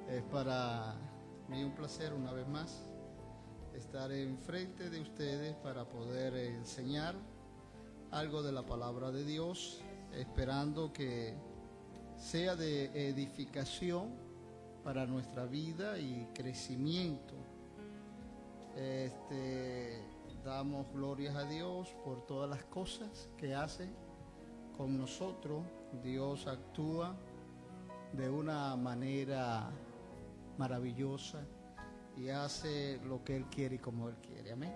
Es para mí un placer una vez más estar enfrente de ustedes para poder enseñar algo de la palabra de Dios, esperando que sea de edificación para nuestra vida y crecimiento. Damos glorias a Dios por todas las cosas que hace con nosotros. Dios actúa de una manera maravillosa y hace lo que Él quiere y como Él quiere. Amén.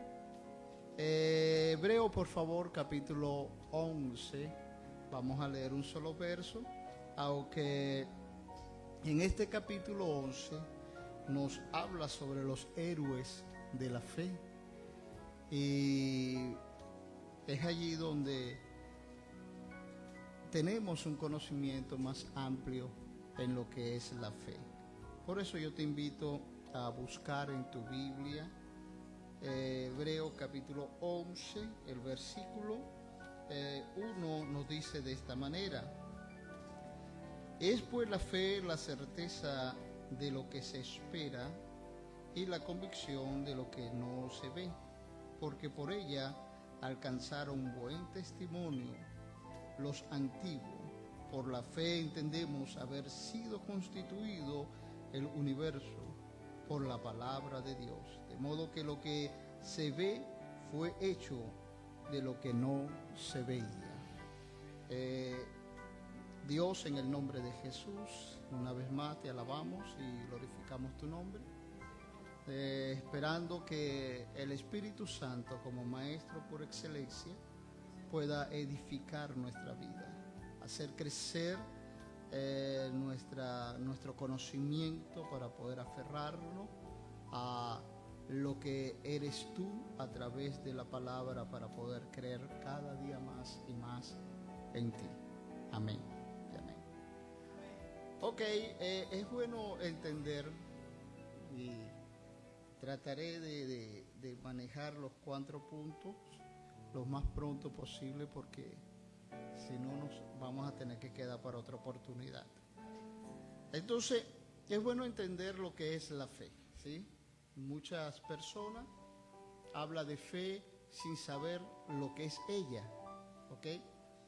Hebreo, por favor, capítulo 11. Vamos a leer un solo verso, aunque en este capítulo 11 nos habla sobre los héroes de la fe, y es allí donde tenemos un conocimiento más amplio en lo que es la fe. Por eso yo te invito a buscar en tu Biblia Hebreo capítulo 11, el versículo 1 nos dice de esta manera: es pues la fe la certeza de lo que se espera y la convicción de lo que no se ve, porque por ella alcanzaron buen testimonio los antiguos. Por la fe entendemos haber sido constituido el universo por la palabra de Dios, de modo que lo que se ve fue hecho de lo que no se veía. Dios, en el nombre de Jesús, una vez más te alabamos y glorificamos tu nombre, esperando que el Espíritu Santo, como Maestro por excelencia, pueda edificar nuestra vida, hacer crecer nuestro conocimiento para poder aferrarnos a lo que eres tú a través de la palabra, para poder creer cada día más y más en ti. Amén. Amén. Ok, es bueno entender, y trataré de manejar los 4 puntos lo más pronto posible, porque si no nos vamos a tener que quedar para otra oportunidad. Entonces, es bueno entender lo que es la fe, ¿sí? Muchas personas hablan de fe sin saber lo que es ella, ¿ok?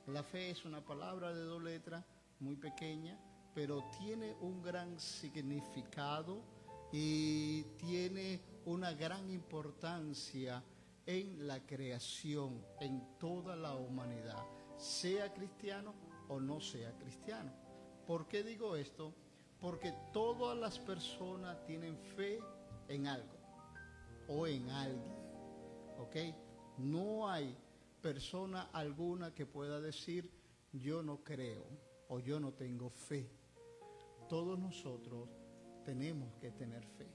La fe es una palabra de 2 letras, muy pequeña, pero tiene un gran significado y tiene una gran importancia en la creación, en toda la humanidad, sea cristiano o no sea cristiano. ¿Por qué digo esto? Porque todas las personas tienen fe en algo o en alguien, ¿ok? No hay persona alguna que pueda decir yo no creo o yo no tengo fe. Todos nosotros tenemos que tener fe.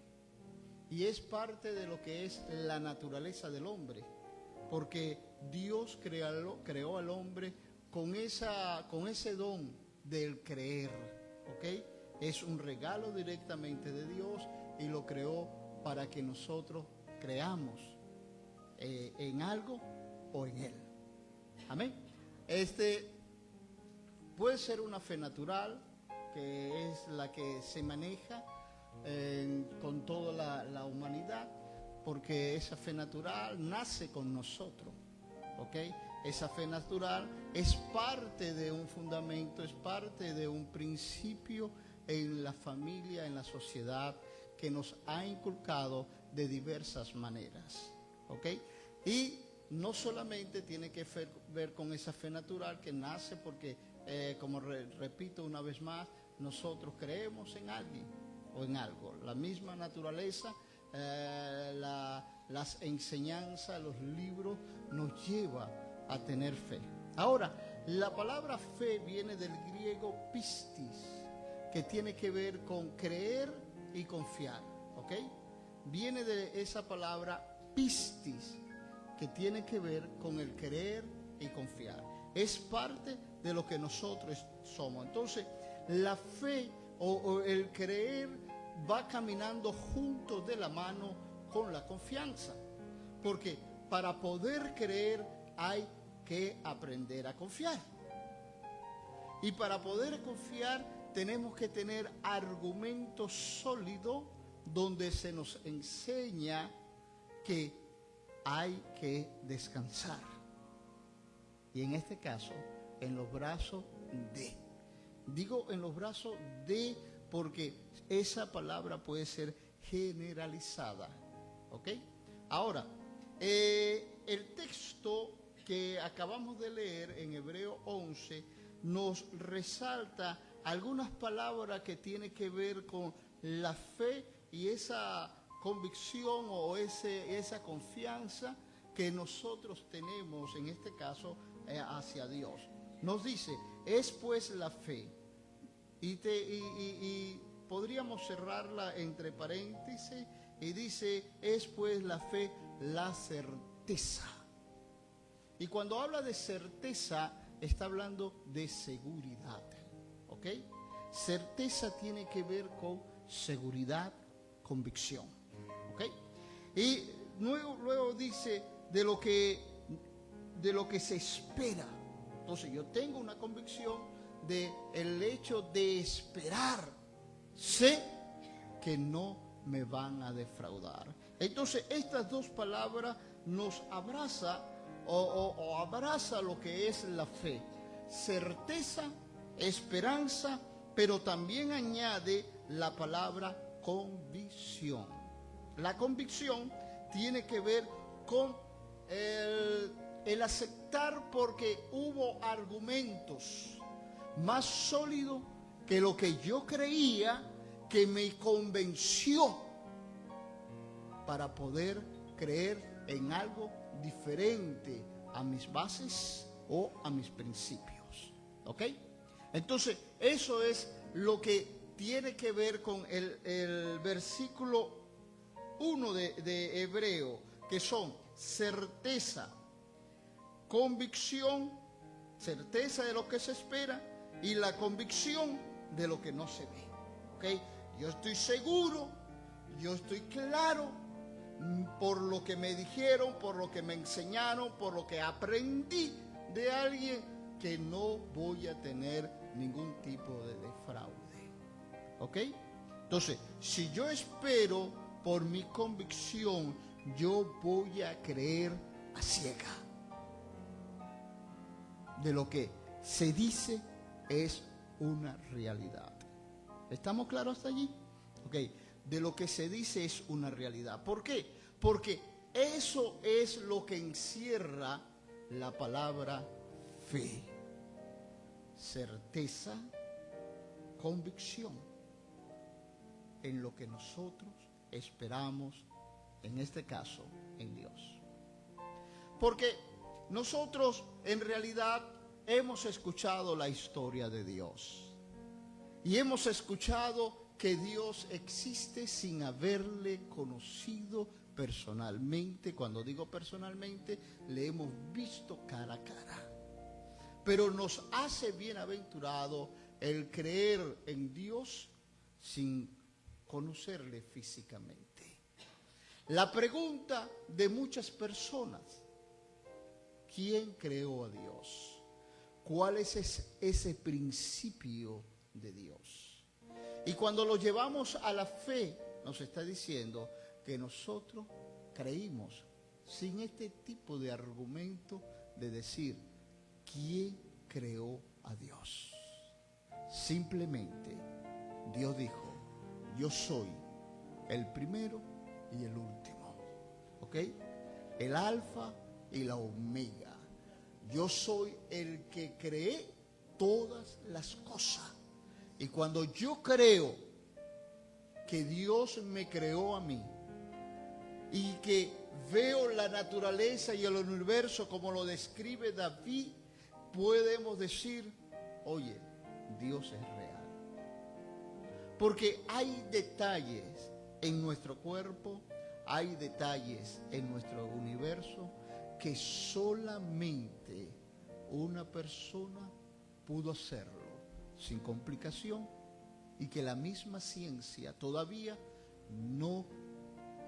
Y es parte de lo que es la naturaleza del hombre, porque Dios creó al hombre con ese don del creer, ¿ok? Es un regalo directamente de Dios y lo creó para que nosotros creamos en algo o en Él. Amén. Puede ser una fe natural, que es la que se maneja con toda la humanidad, porque esa fe natural nace con nosotros, ¿ok? Esa fe natural es parte de un fundamento, es parte de un principio en la familia, en la sociedad, que nos ha inculcado de diversas maneras, ¿ok? Y no solamente tiene que ver con esa fe natural que nace porque, como repito una vez más, nosotros creemos en alguien o en algo. La misma naturaleza, las enseñanzas, los libros nos lleva a tener fe. Ahora, la palabra fe viene del griego pistis, que tiene que ver con creer y confiar, ¿ok? Viene de esa palabra pistis, que tiene que ver con el creer y confiar. Es parte de lo que nosotros somos. Entonces, la fe o el creer va caminando junto de la mano con la confianza, porque para poder creer hay que aprender a confiar, y para poder confiar tenemos que tener argumentos sólidos donde se nos enseña que hay que descansar. Y en este caso, en los brazos de. Digo en los brazos de porque esa palabra puede ser generalizada. ¿Ok? Ahora, el texto que acabamos de leer en Hebreo 11 nos resalta algunas palabras que tienen que ver con la fe y esa convicción o esa confianza que nosotros tenemos, en este caso, hacia Dios. Nos dice, es pues la fe, y podríamos cerrarla entre paréntesis, y dice, es pues la fe la certeza. Y cuando habla de certeza, está hablando de seguridad, ¿ok? Certeza tiene que ver con seguridad, convicción, ¿ok? Y luego dice de lo que se espera. Entonces yo tengo una convicción de el hecho de esperar. Sé que no me van a defraudar. Entonces estas dos palabras nos abraza o abraza lo que es la fe. Certeza, esperanza, pero también añade la palabra convicción. La convicción tiene que ver con el aceptar, porque hubo argumentos más sólidos que lo que yo creía, que me convenció para poder creer en algo diferente a mis bases o a mis principios. ¿Ok? Entonces, eso es lo que tiene que ver con el versículo 1 de Hebreo, que son certeza, convicción, certeza de lo que se espera y la convicción de lo que no se ve. ¿Ok? Yo estoy seguro, yo estoy claro por lo que me dijeron, por lo que me enseñaron, por lo que aprendí de alguien, que no voy a tener ningún tipo de defraude. ¿Ok? Entonces, si yo espero por mi convicción, yo voy a creer a ciega. De lo que se dice es una realidad. ¿Estamos claros hasta allí? Ok. De lo que se dice es una realidad. ¿Por qué? Porque eso es lo que encierra la palabra fe. Certeza, convicción en lo que nosotros esperamos, en este caso, en Dios. Porque nosotros en realidad hemos escuchado la historia de Dios y hemos escuchado que Dios existe sin haberle conocido personalmente. Cuando digo personalmente, le hemos visto cara a cara. Pero nos hace bienaventurado el creer en Dios sin conocerle físicamente. La pregunta de muchas personas: ¿quién creó a Dios? ¿Cuál es ese principio de Dios? Y cuando lo llevamos a la fe, nos está diciendo que nosotros creímos sin este tipo de argumento de decir ¿quién creó a Dios? Simplemente Dios dijo: yo soy el primero y el último. ¿Ok? El alfa y la omega. Yo soy el que creé todas las cosas. Y cuando yo creo que Dios me creó a mí y que veo la naturaleza y el universo como lo describe David, podemos decir: oye, Dios es real. Porque hay detalles en nuestro cuerpo, hay detalles en nuestro universo que solamente una persona pudo hacerlo sin complicación, y que la misma ciencia todavía no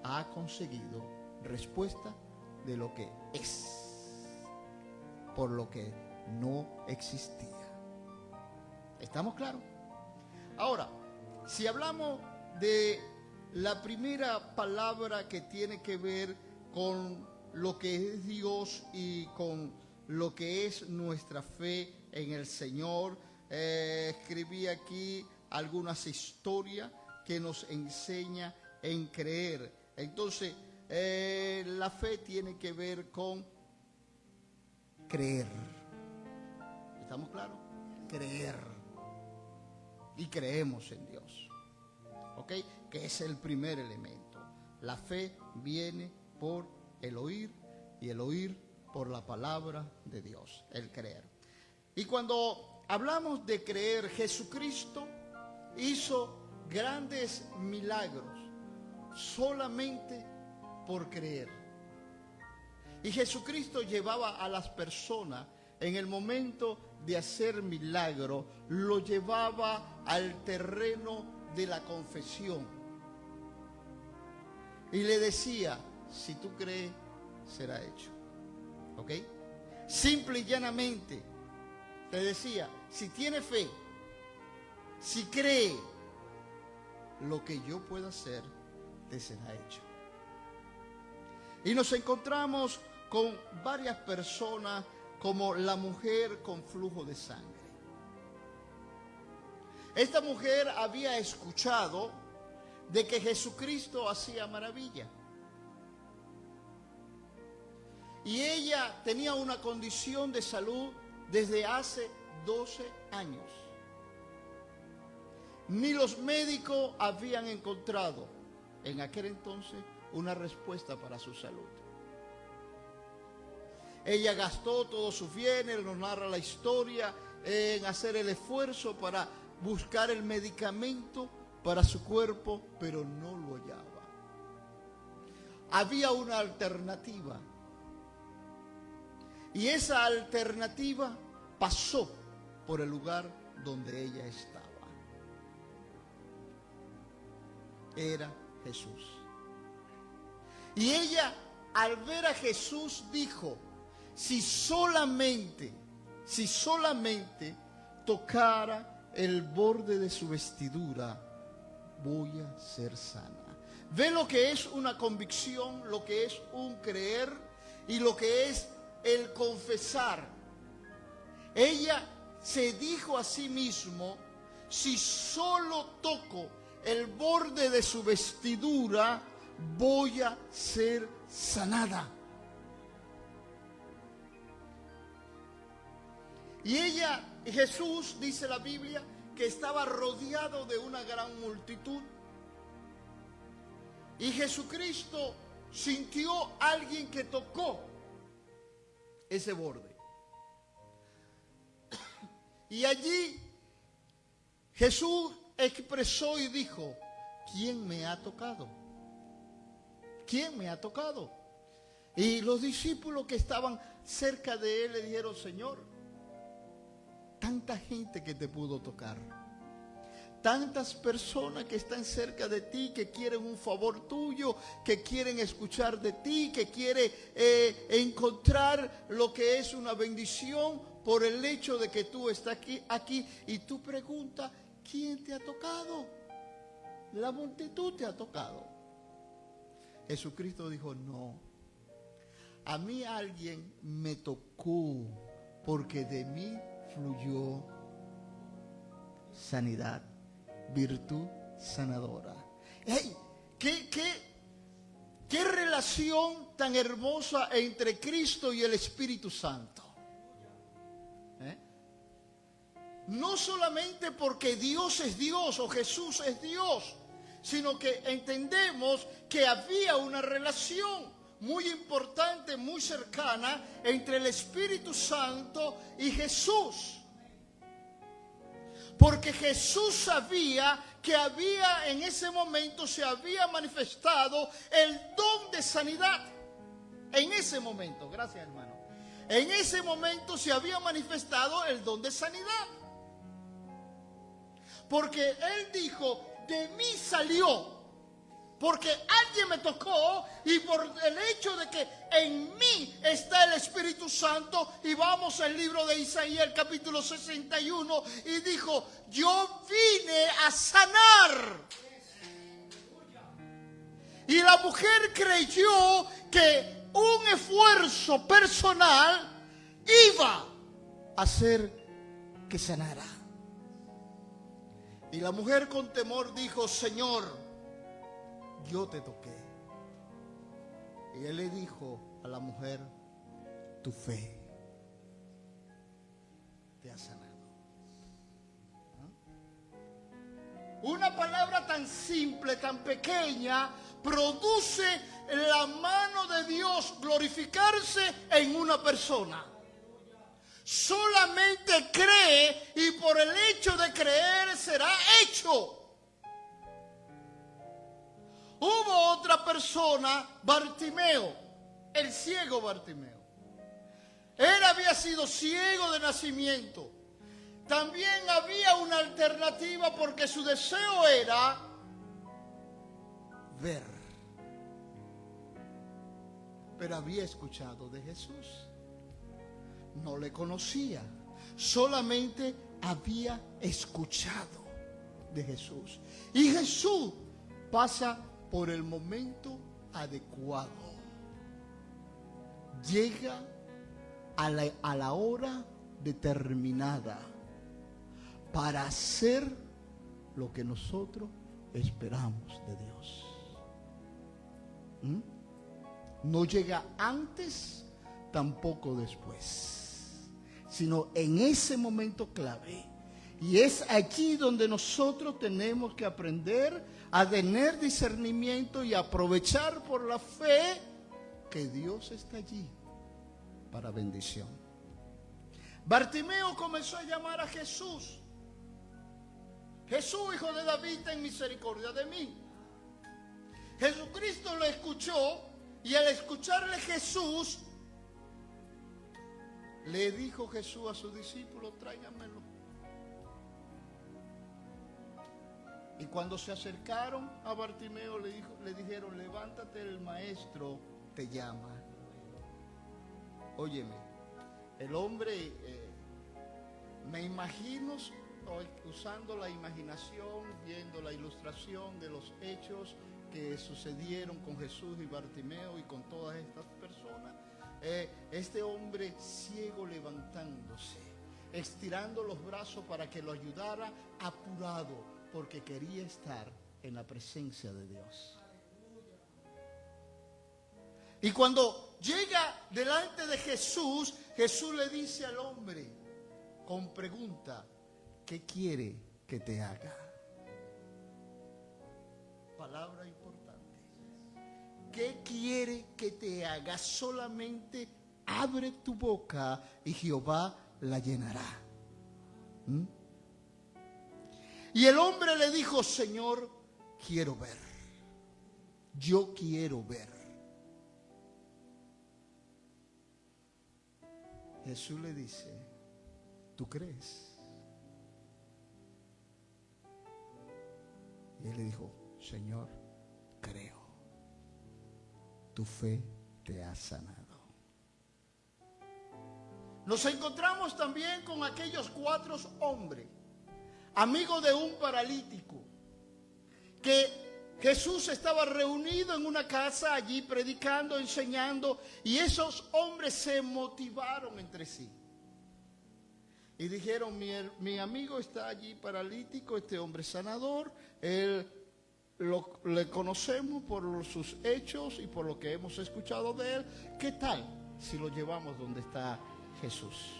ha conseguido respuesta de lo que es, por lo que no existía. ¿Estamos claros? Ahora, si hablamos de la primera palabra que tiene que ver con lo que es Dios y con lo que es nuestra fe en el Señor, escribí aquí algunas historias que nos enseña en creer. Entonces, la fe tiene que ver con creer. ¿Estamos claros? Creer. Y creemos en Dios. ¿Ok? Que es el primer elemento. La fe viene por el oír y el oír por la palabra de Dios, el creer. Y cuando hablamos de creer, Jesucristo hizo grandes milagros solamente por creer. Y Jesucristo llevaba a las personas en el momento de hacer milagro, lo llevaba al terreno de la confesión. Y le decía, si tú crees, será hecho. ¿Ok? Simple y llanamente te decía, si tiene fe, si cree, lo que yo pueda hacer, te será hecho. Y nos encontramos con varias personas como la mujer con flujo de sangre. Esta mujer había escuchado de que Jesucristo hacía maravilla. Y ella tenía una condición de salud desde hace 12 años. Ni los médicos habían encontrado en aquel entonces una respuesta para su salud. Ella gastó todos sus bienes, nos narra la historia, en hacer el esfuerzo para buscar el medicamento para su cuerpo, pero no lo hallaba. Había una alternativa. Y esa alternativa pasó por el lugar donde ella estaba. Era Jesús. Y ella, al ver a Jesús, dijo, si solamente tocara el borde de su vestidura, voy a ser sana. Ve lo que es una convicción, lo que es un creer y lo que es el confesar. Ella se dijo a sí mismo, si solo toco el borde de su vestidura, voy a ser sanada. Y Jesús, dice la Biblia, que estaba rodeado de una gran multitud. Y Jesucristo sintió a alguien que tocó ese borde. Y allí Jesús expresó y dijo, ¿quién me ha tocado? ¿Quién me ha tocado? Y los discípulos que estaban cerca de él le dijeron, Señor, tanta gente que te pudo tocar, tantas personas que están cerca de ti, que quieren un favor tuyo, que quieren escuchar de ti, que quieren encontrar lo que es una bendición por el hecho de que tú estás aquí y tú preguntas, ¿quién te ha tocado? La multitud te ha tocado. Jesucristo dijo, no, a mí alguien me tocó porque de mí fluyó sanidad, virtud sanadora. ¡Hey! ¿Qué relación tan hermosa entre Cristo y el Espíritu Santo? No solamente porque Dios es Dios o Jesús es Dios, sino que entendemos que había una relación muy importante, muy cercana entre el Espíritu Santo y Jesús. Porque Jesús sabía que había en ese momento se había manifestado el don de sanidad. En ese momento, gracias hermano. En ese momento se había manifestado el don de sanidad. Porque Él dijo, de mí salió Porque alguien me tocó y por el hecho de que en mí está el Espíritu Santo. Y vamos al libro de Isaías, el capítulo 61, y dijo: yo vine a sanar. Y la mujer creyó que un esfuerzo personal iba a hacer que sanara. Y la mujer con temor dijo: Señor, yo te toqué. Y él le dijo a la mujer: tu fe te ha sanado. Una palabra tan simple, tan pequeña, produce la mano de Dios glorificarse en una persona. Solamente cree y por el hecho de creer será hecho. Hubo otra persona, Bartimeo, el ciego Bartimeo. Él había sido ciego de nacimiento. También había una alternativa porque su deseo era ver. Pero había escuchado de Jesús. No le conocía. Solamente había escuchado de Jesús. Y Jesús pasa por el momento adecuado. Llega a la hora determinada para hacer lo que nosotros esperamos de Dios. No llega antes, tampoco después, sino en ese momento clave. Y es allí donde nosotros tenemos que aprender a tener discernimiento y aprovechar por la fe que Dios está allí para bendición. Bartimeo comenzó a llamar a Jesús: Jesús, hijo de David, ten misericordia de mí. Jesucristo lo escuchó y al escucharle Jesús, le dijo Jesús a sus discípulos: tráiganmelo. Y cuando se acercaron a Bartimeo le dijeron: levántate, el maestro te llama. Óyeme, el hombre, me imagino, usando la imaginación, viendo la ilustración de los hechos que sucedieron con Jesús y Bartimeo y con todas estas personas, este hombre ciego levantándose, estirando los brazos para que lo ayudara, apurado, porque quería estar en la presencia de Dios. Y cuando llega delante de Jesús, Jesús le dice al hombre con pregunta: ¿qué quiere que te haga? Palabra importante. ¿Qué quiere que te haga? Solamente abre tu boca y Jehová la llenará. Y el hombre le dijo: Señor, quiero ver. Yo quiero ver. Jesús le dice: ¿tú crees? Y él le dijo: Señor, creo. Tu fe te ha sanado. Nos encontramos también con aquellos 4 hombres, amigos de un paralítico, que Jesús estaba reunido en una casa allí predicando, enseñando, y esos hombres se motivaron entre sí. Y dijeron: mi amigo está allí paralítico, este hombre sanador, le conocemos por sus hechos y por lo que hemos escuchado de él. ¿Qué tal si lo llevamos donde está Jesús?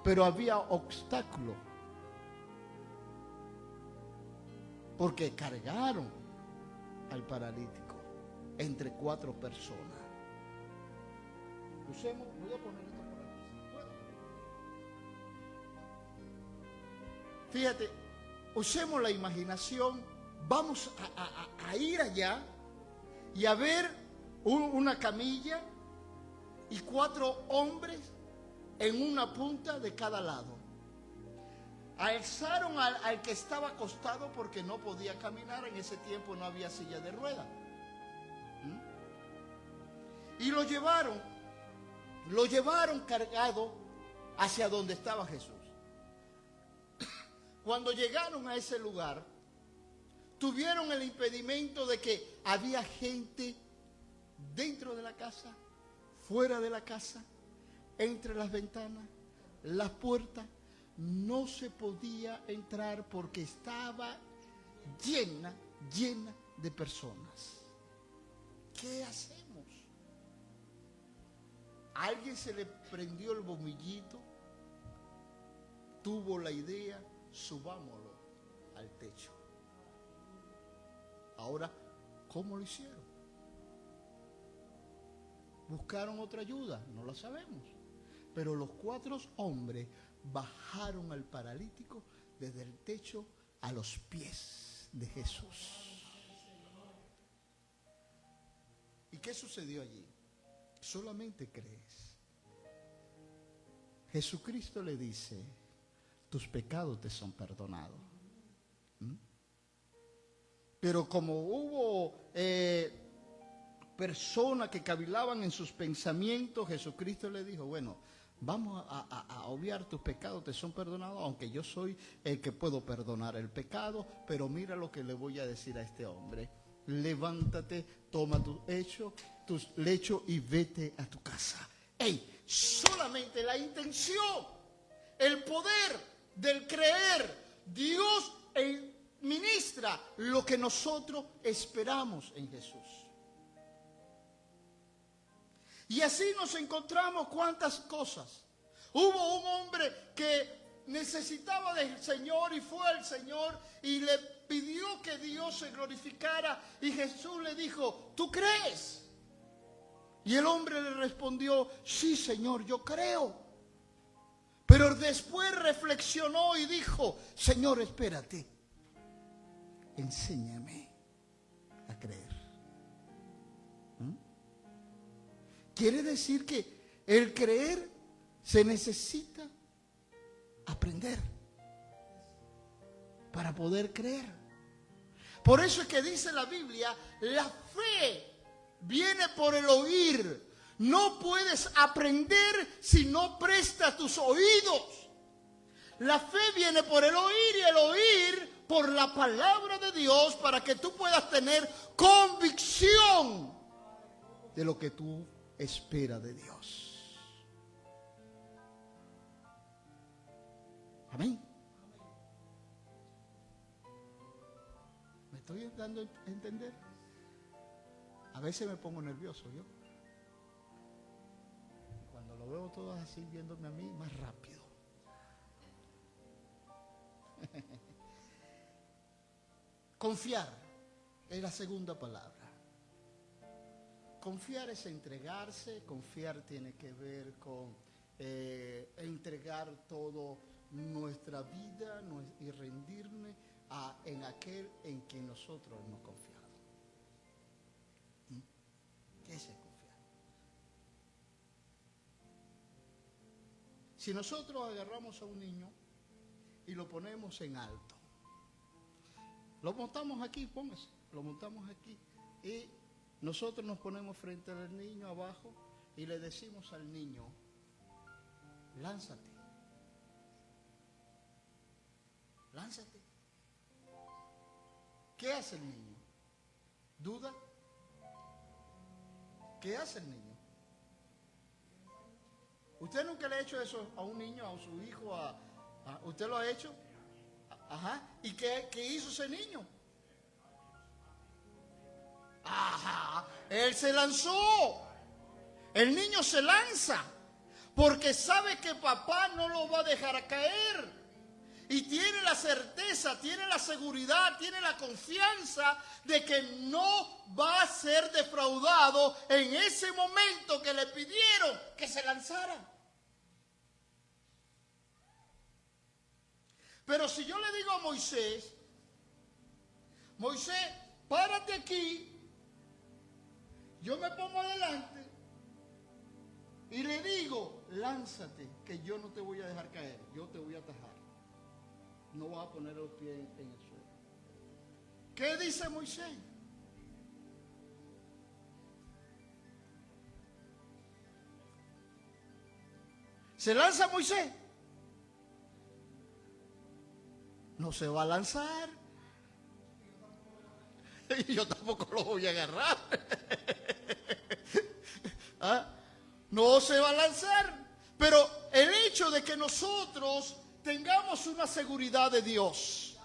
Pero había obstáculo, porque cargaron al paralítico entre 4 personas. Voy a poner esto por aquí. Fíjate, usemos la imaginación. Vamos a ir allá y a ver una camilla y 4 hombres en una punta de cada lado. Alzaron al que estaba acostado porque no podía caminar. En ese tiempo no había silla de ruedas. Y lo llevaron cargado hacia donde estaba Jesús. Cuando llegaron a ese lugar, tuvieron el impedimento de que había gente dentro de la casa, fuera de la casa, entre las ventanas, las puertas. No se podía entrar porque estaba llena de personas. ¿Qué hacemos? A alguien se le prendió el bomillito, tuvo la idea, subámoslo al techo. Ahora, ¿cómo lo hicieron? ¿Buscaron otra ayuda? No la sabemos. Pero los 4 hombres bajaron al paralítico desde el techo a los pies de Jesús. ¿Y qué sucedió allí? Solamente crees. Jesucristo le dice, tus pecados te son perdonados. Pero como hubo personas que cavilaban en sus pensamientos, Jesucristo le dijo, bueno, vamos a obviar tus pecados, te son perdonados, aunque yo soy el que puedo perdonar el pecado, pero mira lo que le voy a decir a este hombre. Levántate, toma tu lecho y vete a tu casa. Solamente la intención, el poder del creer, Dios ministra lo que nosotros esperamos en Jesús. Y así nos encontramos cuántas cosas. Hubo un hombre que necesitaba del Señor y fue al Señor y le pidió que Dios se glorificara, y Jesús le dijo, ¿tú crees? Y el hombre le respondió, sí, Señor, yo creo. Pero después reflexionó y dijo, Señor, espérate, enséñame a creer. Quiere decir que el creer se necesita aprender para poder creer. Por eso es que dice la Biblia, la fe viene por el oír. No puedes aprender si no prestas tus oídos. La fe viene por el oír y el oír por la palabra de Dios, para que tú puedas tener convicción de lo que tú esperas de Dios. Amén. ¿Me estoy dando a entender? A veces me pongo nervioso yo. Cuando lo veo todos así viéndome a mí, más rápido. Confiar es la segunda palabra. Confiar es entregarse. Confiar tiene que ver con entregar todo nuestra vida y rendirme en aquel en quien nosotros hemos confiado. ¿Qué es confiar? Si nosotros agarramos a un niño y lo ponemos en alto, lo montamos aquí, póngase, lo montamos aquí, y nosotros nos ponemos frente al niño abajo y le decimos al niño, lánzate, lánzate. ¿Qué hace el niño? ¿Duda? ¿Qué hace el niño? ¿Usted nunca le ha hecho eso a un niño, a su hijo? ¿Usted lo ha hecho? Ajá. ¿Y qué hizo ese niño? Ajá. Él se lanzó. El niño se lanza porque sabe que papá no lo va a dejar caer. Y tiene la certeza, tiene la seguridad, tiene la confianza de que no va a ser defraudado en ese momento que le pidieron que se lanzara. Pero si yo le digo a Moisés, Moisés, párate aquí, yo me pongo adelante y le digo, lánzate, que yo no te voy a dejar caer, yo te voy a atajar. No vas a poner los pies en el suelo. ¿Qué dice Moisés? ¿Se lanza Moisés? No se va a lanzar. Y yo tampoco lo voy a agarrar. ¿Ah? No se va a lanzar. Pero el hecho de que nosotros tengamos una seguridad de Dios,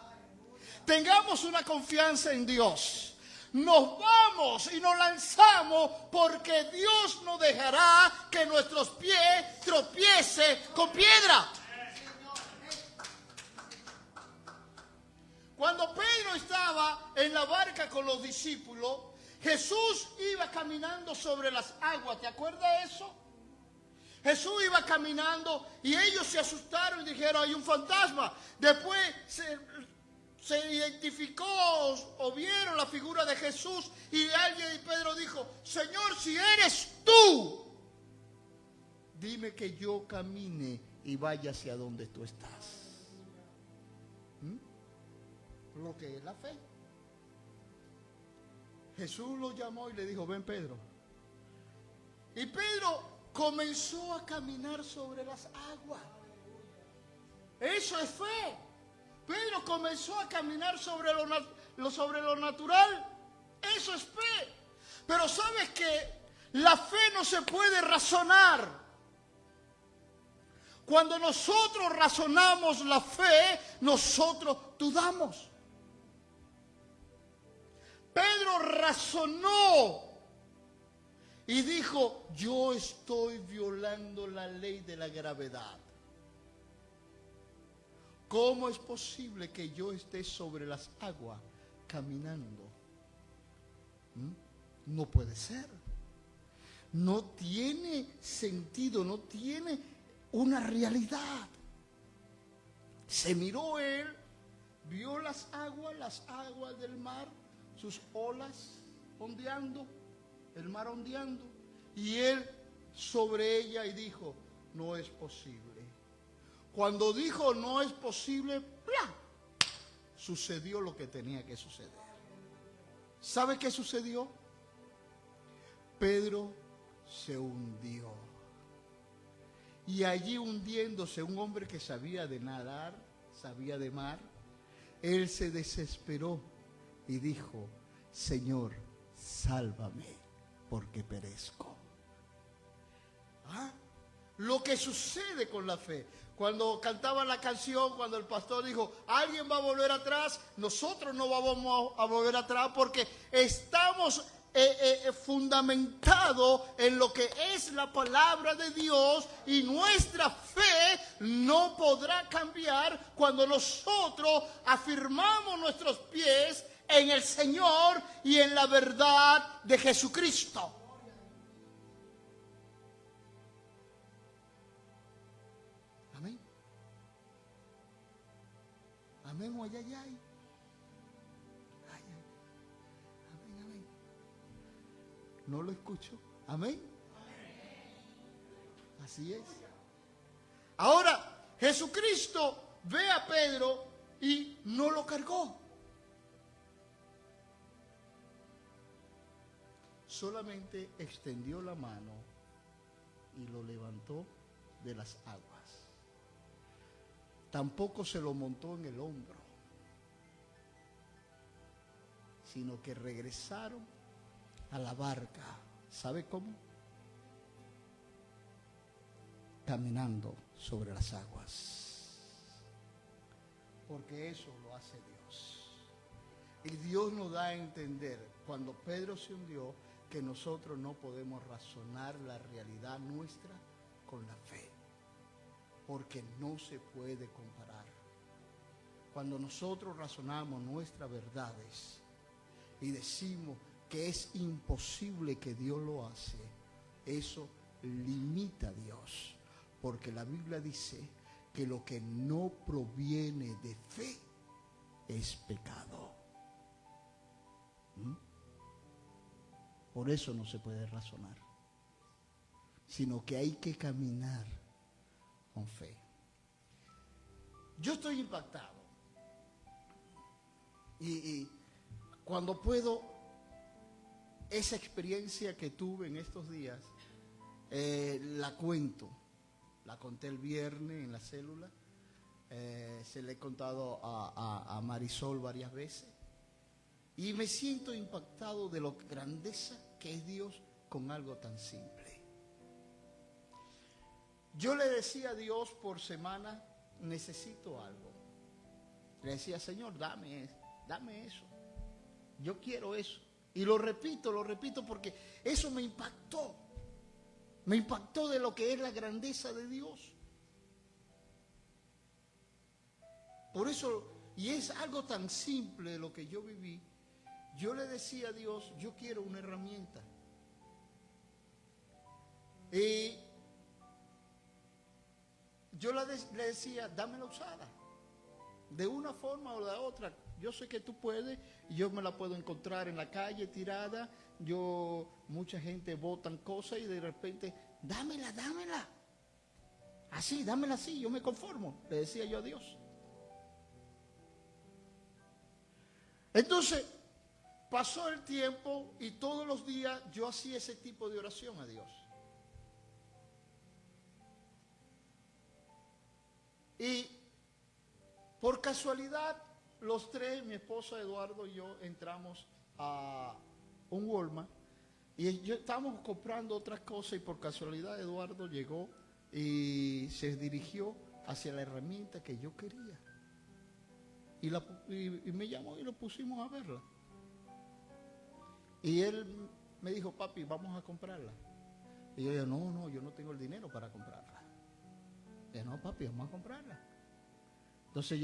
tengamos una confianza en Dios, nos vamos y nos lanzamos porque Dios no dejará que nuestros pies tropiecen con piedra. Cuando Pedro estaba en la barca con los discípulos, Jesús iba caminando sobre las aguas. ¿Te acuerdas de eso? Jesús iba caminando y ellos se asustaron y dijeron, hay un fantasma. Después se identificó o vieron la figura de Jesús y Pedro dijo, Señor, si eres tú, dime que yo camine y vaya hacia donde tú estás. Lo que es la fe. Jesús lo llamó y le dijo, ven Pedro. Y Pedro comenzó a caminar sobre las aguas. Eso es fe. Pedro comenzó a caminar sobre lo natural. Eso es fe. Pero sabes que la fe no se puede razonar. Cuando nosotros razonamos la fe, nosotros dudamos. Pedro razonó y dijo, yo estoy violando la ley de la gravedad. ¿Cómo es posible que yo esté sobre las aguas caminando? No puede ser. No tiene sentido, no tiene una realidad. Se miró él, vio las aguas del mar, sus olas ondeando, el mar ondeando, y él sobre ella y dijo, no es posible. Cuando dijo no es posible, ¡plá!, sucedió lo que tenía que suceder. ¿Sabe qué sucedió? Pedro se hundió. Y allí hundiéndose, un hombre que sabía de nadar, sabía de mar, él se desesperó y dijo, Señor, sálvame, porque perezco. Lo que sucede con la fe. Cuando cantaban la canción, cuando el pastor dijo, alguien va a volver atrás, nosotros no vamos a volver atrás porque estamos fundamentados en lo que es la palabra de Dios y nuestra fe no podrá cambiar cuando nosotros afirmamos nuestros pies en el Señor y en la verdad de Jesucristo. Amén. Amén o ay, ay, ay. Ay, ay. Amén, amén. No lo escucho. Amén. Así es. Ahora, Jesucristo ve a Pedro y no lo cargó. Solamente extendió la mano y lo levantó de las aguas. Tampoco se lo montó en el hombro, sino que regresaron a la barca. ¿Sabe cómo? Caminando sobre las aguas. Porque eso lo hace Dios. Y Dios nos da a entender, cuando Pedro se hundió, que nosotros no podemos razonar la realidad nuestra con la fe. Porque no se puede comparar. Cuando nosotros razonamos nuestras verdades y decimos que es imposible que Dios lo hace, eso limita a Dios. Porque la Biblia dice que lo que no proviene de fe es pecado. Por eso no se puede razonar, sino que hay que caminar con fe. Yo estoy impactado Y cuando puedo, esa experiencia que tuve en estos días, la cuento. La conté el viernes en la célula. Se le he contado a Marisol varias veces. Y me siento impactado de lo grandeza que es Dios con algo tan simple. Yo le decía a Dios por semana, necesito algo. Le decía, Señor, dame eso. Yo quiero eso. Y lo repito porque eso me impactó. Me impactó de lo que es la grandeza de Dios. Por eso, y es algo tan simple lo que yo viví, yo le decía a Dios, yo quiero una herramienta. Y yo le decía, dámela usada. De una forma o de otra. Yo sé que tú puedes, y yo me la puedo encontrar en la calle tirada. Mucha gente botan cosas y de repente, dámela. Así, dámela así, yo me conformo, le decía yo a Dios. Entonces, pasó el tiempo y todos los días yo hacía ese tipo de oración a Dios. Y por casualidad, los tres, mi esposa Eduardo y yo, entramos a un Walmart y estábamos comprando otras cosas y por casualidad Eduardo llegó y se dirigió hacia la herramienta que yo quería. Y me llamó y lo pusimos a verla. Y él me dijo, papi, vamos a comprarla. Y yo dije, no, yo no tengo el dinero para comprarla. Y dije, no, papi, vamos a comprarla. Entonces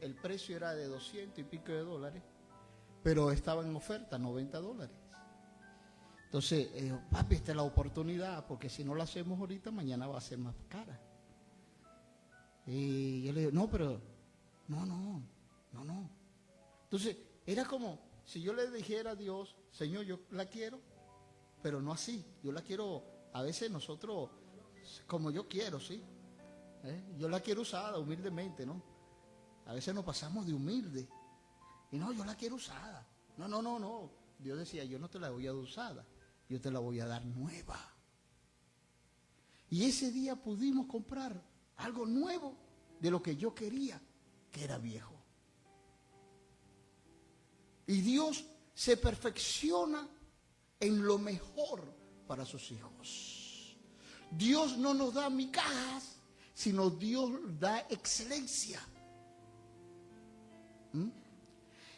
el precio era de 200 y pico de dólares, pero estaba en oferta, $90. Entonces, papi, esta es la oportunidad, porque si no la hacemos ahorita, mañana va a ser más cara. Y yo le digo, no, pero, no. Entonces, era como si yo le dijera a Dios, Señor, yo la quiero, pero no así. Yo la quiero, a veces nosotros, como yo quiero, ¿sí? Yo la quiero usada, humildemente, ¿no? A veces nos pasamos de humilde. Y no, yo la quiero usada. No. Dios decía, yo no te la voy a dar usada, yo te la voy a dar nueva. Y ese día pudimos comprar algo nuevo de lo que yo quería, que era viejo. Y Dios se perfecciona en lo mejor para sus hijos. Dios no nos da migajas, sino Dios da excelencia.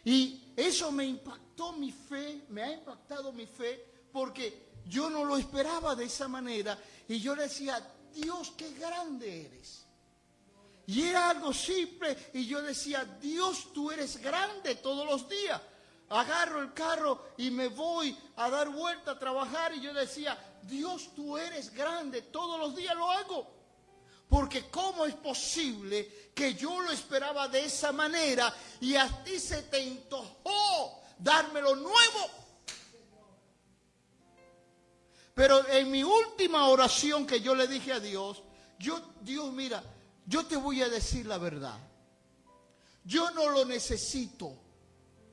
Y eso me impactó mi fe, me ha impactado mi fe, porque yo no lo esperaba de esa manera. Y yo le decía, Dios, qué grande eres. Y era algo simple, y yo decía, Dios, tú eres grande todos los días. Agarro el carro y me voy a dar vuelta a trabajar, y yo decía, Dios, tú eres grande, todos los días lo hago. Porque ¿cómo es posible que yo lo esperaba de esa manera y a ti se te antojó dármelo nuevo? Pero en mi última oración que yo le dije a Dios, Dios, mira, yo te voy a decir la verdad. Yo no lo necesito.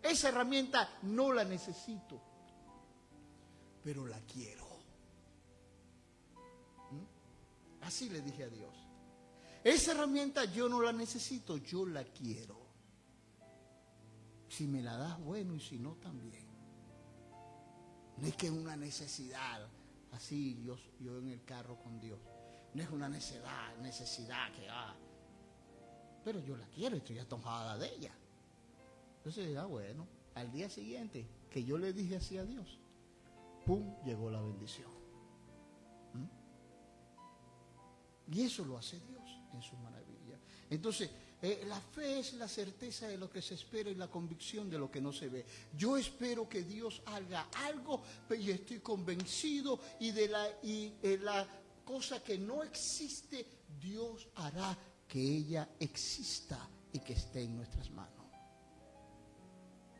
Esa herramienta no la necesito. Pero la quiero. Así le dije a Dios. Esa herramienta yo no la necesito, yo la quiero. Si me la das, bueno, y si no, también. No es que es una necesidad, así yo en el carro con Dios. No es una necesidad que pero yo la quiero, estoy antojada de ella. Entonces, bueno, al día siguiente que yo le dije así a Dios, ¡pum!, llegó la bendición. Y eso lo hace Dios en su maravilla. Entonces, la fe es la certeza de lo que se espera y la convicción de lo que no se ve. Yo espero que Dios haga algo y estoy convencido, y de la cosa que no existe, Dios hará que ella exista y que esté en nuestras manos.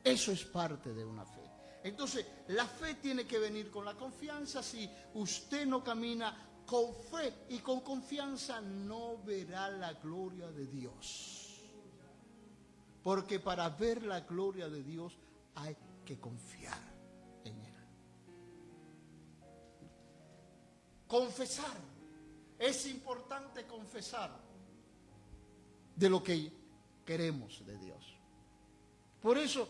Eso es parte de una fe. Entonces, la fe tiene que venir con la confianza. Si usted no camina con fe y con confianza, no verá la gloria de Dios. Porque para ver la gloria de Dios hay que confiar en Él. Confesar. Es importante confesar de lo que queremos de Dios. Por eso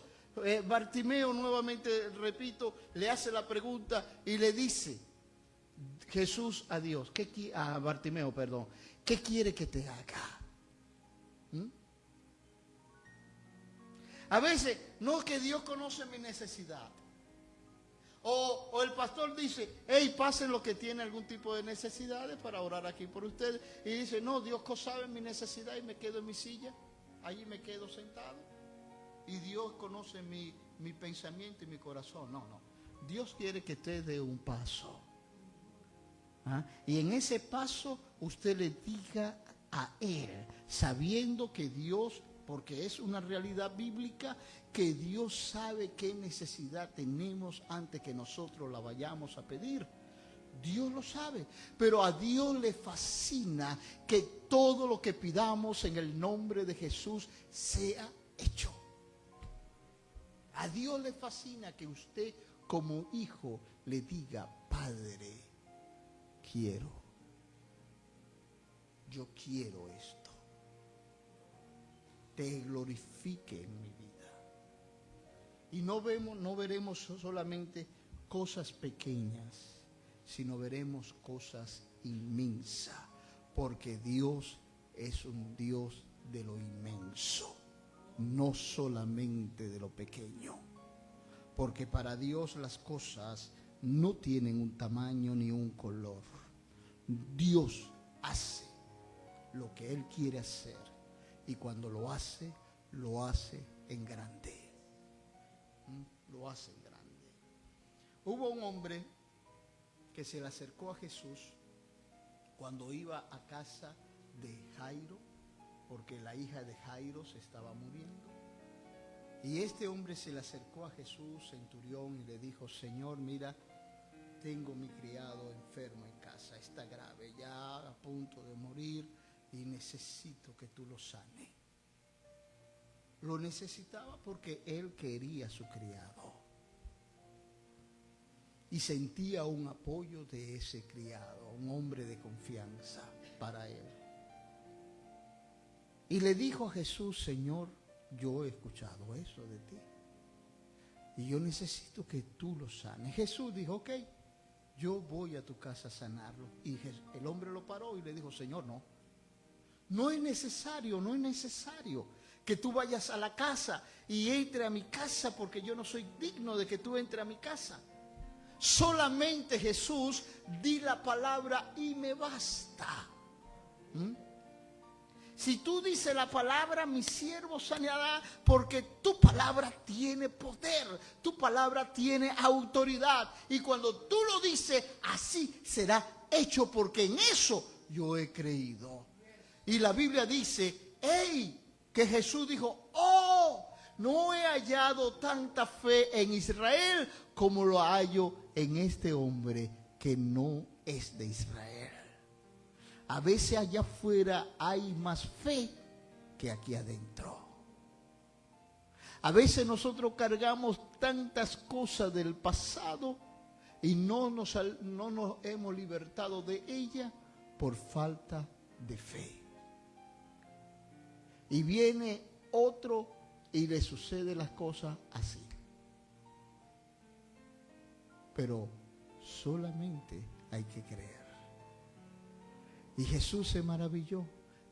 Bartimeo, nuevamente repito, le hace la pregunta y le dice Jesús a Dios, a Bartimeo, perdón, ¿qué quiere que te haga? A veces no es que Dios conoce mi necesidad. O el pastor dice, hey, pasen los que tienen algún tipo de necesidades para orar aquí por ustedes. Y dice, no, Dios sabe mi necesidad y me quedo en mi silla. Allí me quedo sentado. Y Dios conoce mi pensamiento y mi corazón. No. Dios quiere que usted dé un paso. Y en ese paso usted le diga a Él, sabiendo que Dios, porque es una realidad bíblica, que Dios sabe qué necesidad tenemos antes que nosotros la vayamos a pedir. Dios lo sabe, pero a Dios le fascina que todo lo que pidamos en el nombre de Jesús sea hecho. A Dios le fascina que usted como hijo le diga, Padre, yo quiero esto. Te glorifique en mi vida. Y no veremos solamente cosas pequeñas, sino veremos cosas inmensas, porque Dios es un Dios de lo inmenso, no solamente de lo pequeño, porque para Dios las cosas no tienen un tamaño ni un color. Dios hace lo que Él quiere hacer, y cuando lo hace en grande. Lo hace en grande. Hubo un hombre que se le acercó a Jesús cuando iba a casa de Jairo, porque la hija de Jairo se estaba muriendo. Y este hombre se le acercó a Jesús, centurión, y le dijo, Señor, mira, tengo mi criado enfermo en casa, está grave, ya a punto de morir, y necesito que tú lo sanes. Lo necesitaba porque él quería a su criado y sentía un apoyo de ese criado, un hombre de confianza para él. Y le dijo a Jesús, Señor, yo he escuchado eso de ti y yo necesito que tú lo sanes. Jesús dijo, ok, yo voy a tu casa a sanarlo. Y el hombre lo paró y le dijo, Señor, no es necesario que tú vayas a la casa y entre a mi casa, porque yo no soy digno de que tú entres a mi casa. Solamente, Jesús, di la palabra y me basta. Si tú dices la palabra, mi siervo sanará, porque tu palabra tiene poder, tu palabra tiene autoridad. Y cuando tú lo dices, así será hecho, porque en eso yo he creído. Y la Biblia dice, que Jesús dijo, no he hallado tanta fe en Israel como lo hallo en este hombre que no es de Israel. A veces allá afuera hay más fe que aquí adentro. A veces nosotros cargamos tantas cosas del pasado y no nos hemos libertado de ella por falta de fe. Y viene otro y le sucede las cosas así. Pero solamente hay que creer. Y Jesús se maravilló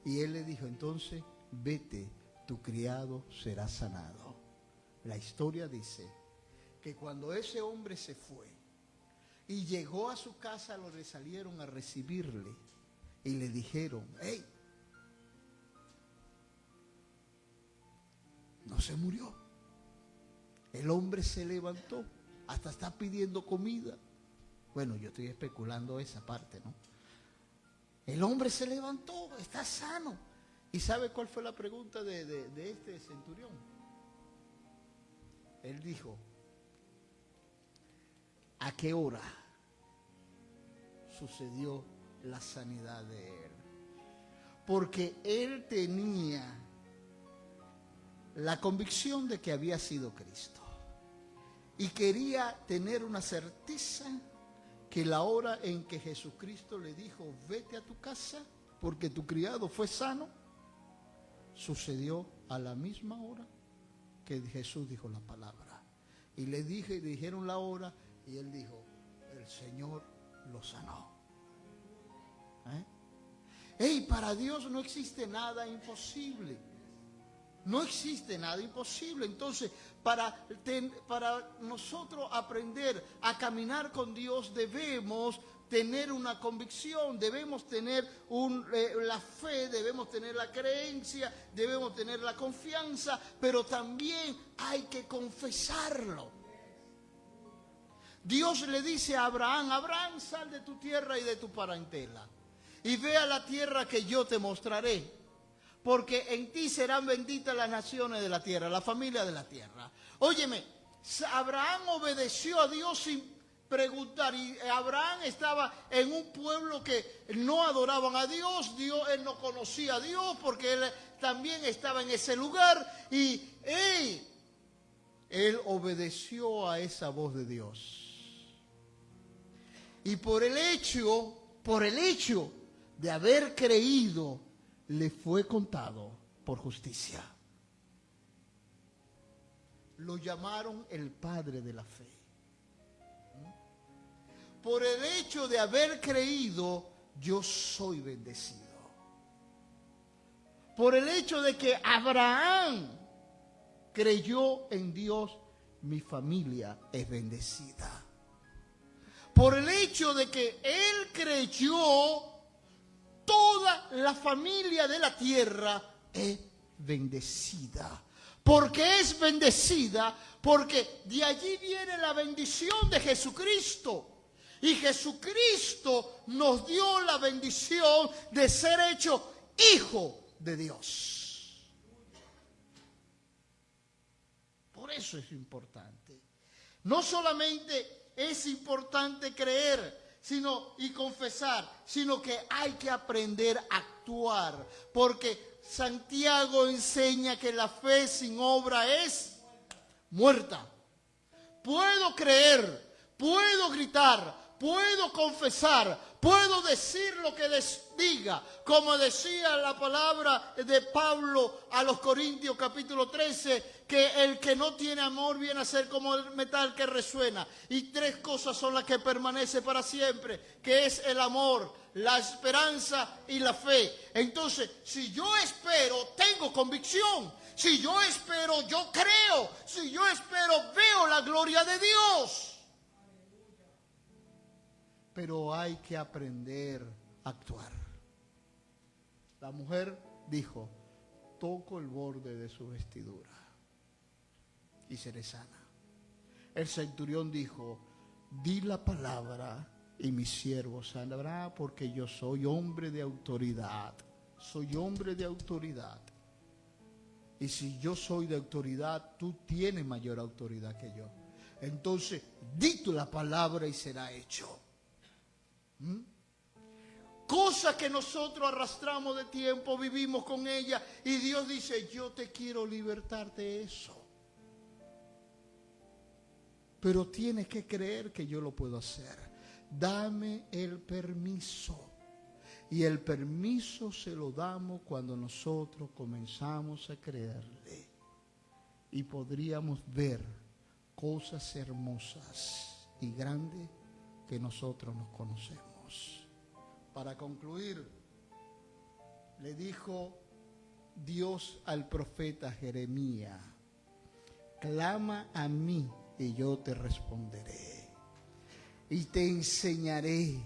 y él le dijo, entonces vete, tu criado será sanado. La historia dice que cuando ese hombre se fue y llegó a su casa, le salieron a recibirle y le dijeron, no se murió. El hombre se levantó, hasta está pidiendo comida. Bueno, yo estoy especulando esa parte, ¿no? El hombre se levantó, está sano. ¿Y sabe cuál fue la pregunta de este centurión? Él dijo, ¿a qué hora sucedió la sanidad de él? Porque él tenía la convicción de que había sido Cristo. Y quería tener una certeza que la hora en que Jesucristo le dijo, vete a tu casa porque tu criado fue sano, sucedió a la misma hora que Jesús dijo la palabra. Y le dijeron la hora y él dijo, el Señor lo sanó. Para Dios no existe nada imposible. No existe nada imposible. Entonces, para nosotros aprender a caminar con Dios, debemos tener una convicción, debemos tener la fe, debemos tener la creencia, debemos tener la confianza, pero también hay que confesarlo. Dios le dice a Abraham, Abraham, sal de tu tierra y de tu parentela y ve a la tierra que yo te mostraré. Porque en ti serán benditas las naciones de la tierra, la familia de la tierra. Óyeme, Abraham obedeció a Dios sin preguntar. Y Abraham estaba en un pueblo que no adoraban a Dios. Él no conocía a Dios porque él también estaba en ese lugar. Y él obedeció a esa voz de Dios. Y por el hecho de haber creído, le fue contado por justicia. Lo llamaron el padre de la fe. Por el hecho de haber creído, yo soy bendecido. Por el hecho de que Abraham creyó en Dios, mi familia es bendecida. Por el hecho de que él creyó, toda la familia de la tierra es bendecida. ¿Por qué es bendecida? Porque de allí viene la bendición de Jesucristo. Y Jesucristo nos dio la bendición de ser hecho hijo de Dios. Por eso es importante. No solamente es importante creer y confesar, sino que hay que aprender a actuar, porque Santiago enseña que la fe sin obra es muerta. Puedo creer, puedo gritar, puedo confesar, puedo decir lo que diga, como decía la palabra de Pablo a los Corintios capítulo 13, que el que no tiene amor viene a ser como el metal que resuena. Y 3 cosas son las que permanecen para siempre, que es el amor, la esperanza y la fe. Entonces, si yo espero, tengo convicción. Si yo espero, yo creo. Si yo espero, veo la gloria de Dios. Pero hay que aprender a actuar. La mujer dijo, toco el borde de su vestidura y seré sana. El centurión dijo, di la palabra y mi siervo sanará, porque yo soy hombre de autoridad. Soy hombre de autoridad. Y si yo soy de autoridad, tú tienes mayor autoridad que yo. Entonces, di tú la palabra y será hecho. Cosas que nosotros arrastramos de tiempo, vivimos con ella y Dios dice, yo te quiero libertar de eso. Pero tienes que creer que yo lo puedo hacer. Dame el permiso. Y el permiso se lo damos cuando nosotros comenzamos a creerle. Y podríamos ver cosas hermosas y grandes que nosotros nos conocemos. Para concluir, le dijo Dios al profeta Jeremías, clama a mí y yo te responderé y te enseñaré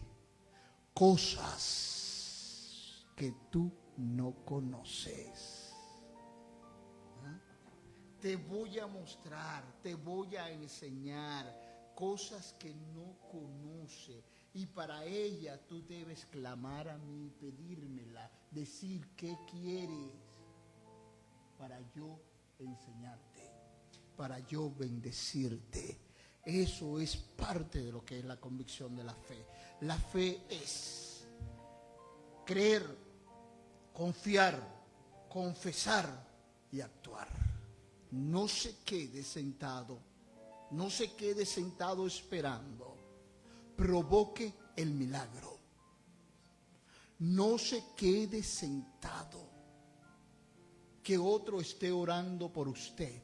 cosas que tú no conoces. Te voy a mostrar, te voy a enseñar cosas que no conoces. Y para ella tú debes clamar a mí, pedírmela, decir qué quieres para yo enseñarte, para yo bendecirte. Eso es parte de lo que es la convicción de la fe. La fe es creer, confiar, confesar y actuar. no se quede sentado, no se quede sentado esperando. Provoque el milagro. No se quede sentado que otro esté orando por usted.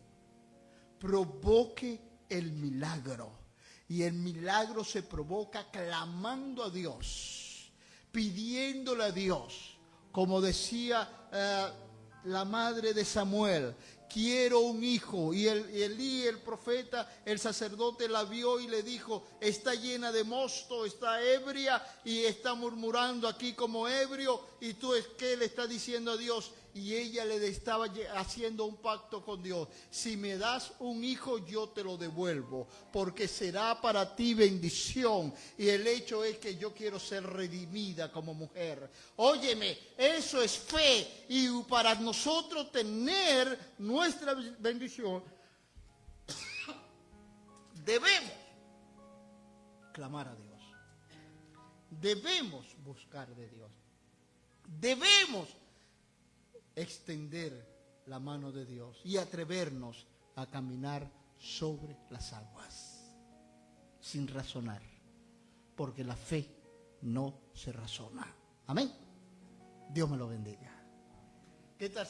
Provoque el milagro. Y el milagro se provoca clamando a Dios, pidiéndole a Dios. Como decía la madre de Samuel, quiero un hijo. Y Elí, el profeta, el sacerdote, la vio y le dijo, está llena de mosto, está ebria y está murmurando aquí como ebrio. Y tú, ¿qué le está diciendo a Dios? Y ella le estaba haciendo un pacto con Dios. Si me das un hijo, yo te lo devuelvo, porque será para ti bendición. Y el hecho es que yo quiero ser redimida como mujer. Óyeme, eso es fe. Y para nosotros tener nuestra bendición, debemos clamar a Dios. Debemos buscar de Dios. Debemos extender la mano de Dios y atrevernos a caminar sobre las aguas sin razonar, porque la fe no se razona. Amén. Dios me lo bendiga. ¿Qué tal?